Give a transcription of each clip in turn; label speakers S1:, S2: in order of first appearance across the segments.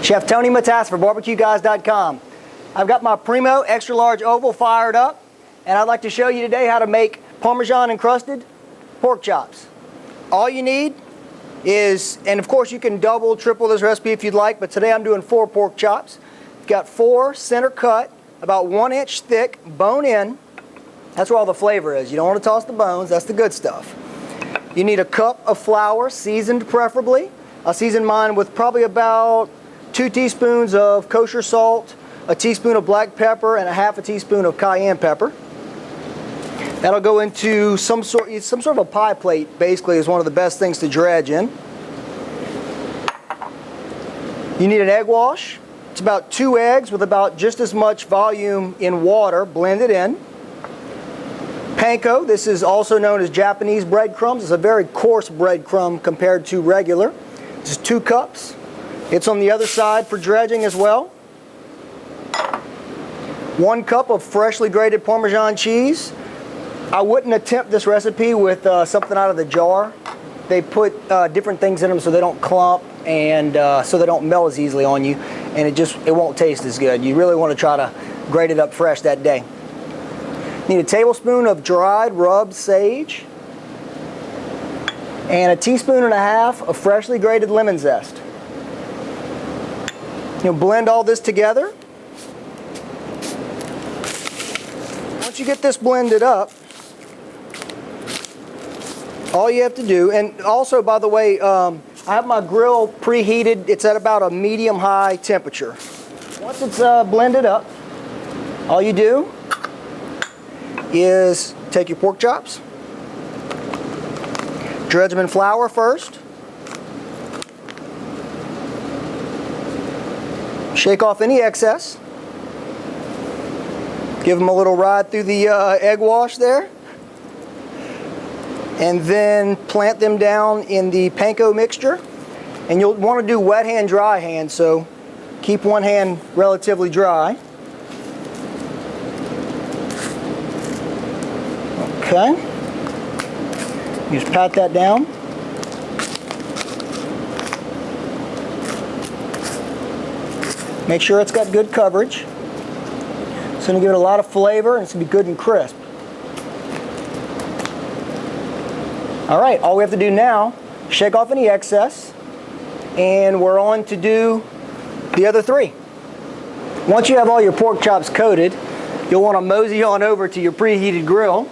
S1: Chef Tony Matas for BarbecueGuys.com. I've got my Primo extra large oval fired up, and I'd like to show you today how to make Parmesan encrusted pork chops. All you need is, and of course you can double, triple this recipe if you'd like, but today I'm doing 4 pork chops. You've got 4 center cut, about 1 inch thick, bone in. That's where all the flavor is. You don't want to toss the bones, that's the good stuff. You need a cup of flour, seasoned preferably. I'll season mine with probably about 2 teaspoons of kosher salt, a teaspoon of black pepper, and a half a teaspoon of cayenne pepper. That'll go into some sort of a pie plate, basically, is one of the best things to dredge in. You need an egg wash. It's about 2 eggs with about just as much volume in water blended in. Panko, this is also known as Japanese breadcrumbs. It's a very coarse breadcrumb compared to regular. Just 2 cups. It's on the other side for dredging as well. 1 cup of freshly grated Parmesan cheese. I wouldn't attempt this recipe with something out of the jar. They put different things in them so they don't clump and so they don't melt as easily on you, and it won't taste as good. You really want to try to grate it up fresh that day. Need a tablespoon of dried rubbed sage and a teaspoon and a half of freshly grated lemon zest. You'll blend all this together. Once you get this blended up, all you have to do, and also by the way, I have my grill preheated. It's at about a medium-high temperature. Once it's blended up, all you do is take your pork chops, dredge them in flour first, shake off any excess, give them a little ride through the egg wash there, and then plant them down in the panko mixture. And you'll want to do wet hand, dry hand, so keep one hand relatively dry. Okay, you just pat that down. Make sure it's got good coverage. It's going to give it a lot of flavor, and it's going to be good and crisp. All right, all we have to do now, shake off any excess, and we're on to do the other 3. Once you have all your pork chops coated, you'll want to mosey on over to your preheated grill.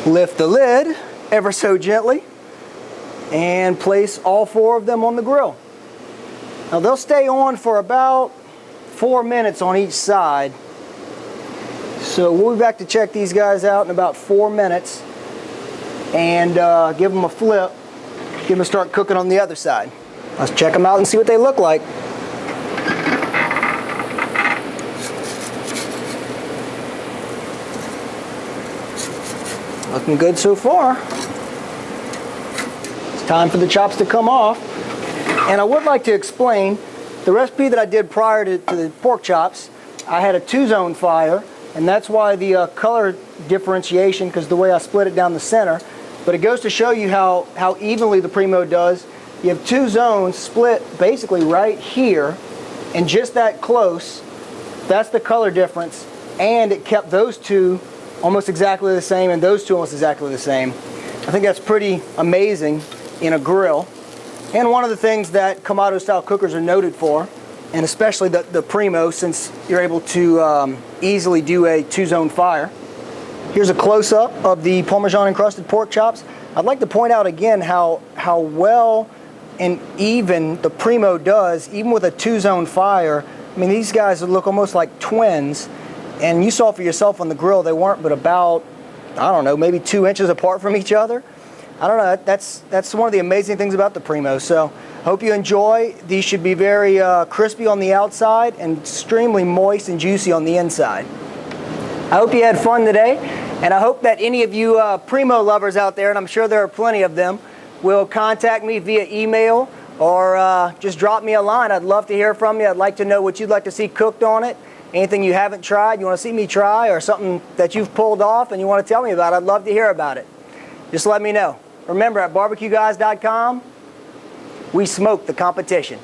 S1: Lift the lid ever so gently and place all 4 of them on the grill. Now they'll stay on for about 4 minutes on each side. So we'll be back to check these guys out in about 4 minutes and give them a flip, give them a start cooking on the other side. Let's check them out and see what they look like. Looking good so far. It's time for the chops to come off. And I would like to explain the recipe that I did prior to the pork chops. I had a 2-zone fire, and that's why the color differentiation, because the way I split it down the center. But it goes to show you how evenly the Primo does. You have 2 zones split basically right here, and just that close. That's the color difference, and it kept those 2 almost exactly the same, and those 2 almost exactly the same. I think that's pretty amazing in a grill, and one of the things that Kamado style cookers are noted for, and especially the Primo, since you're able to easily do a 2-zone fire. Here's a close-up of the Parmesan encrusted pork chops. I'd like to point out again how well and even the Primo does, even with a 2-zone fire. I mean, these guys look almost like twins. And you saw for yourself on the grill, they weren't but about, I don't know, maybe 2 inches apart from each other. I don't know, that's one of the amazing things about the Primo. So, hope you enjoy. These should be very crispy on the outside and extremely moist and juicy on the inside. I hope you had fun today, and I hope that any of you Primo lovers out there, and I'm sure there are plenty of them, will contact me via email or just drop me a line. I'd love to hear from you. I'd like to know what you'd like to see cooked on it. Anything you haven't tried, you want to see me try, or something that you've pulled off and you want to tell me about, I'd love to hear about it. Just let me know. Remember, at BarbecueGuys.com, we smoke the competition.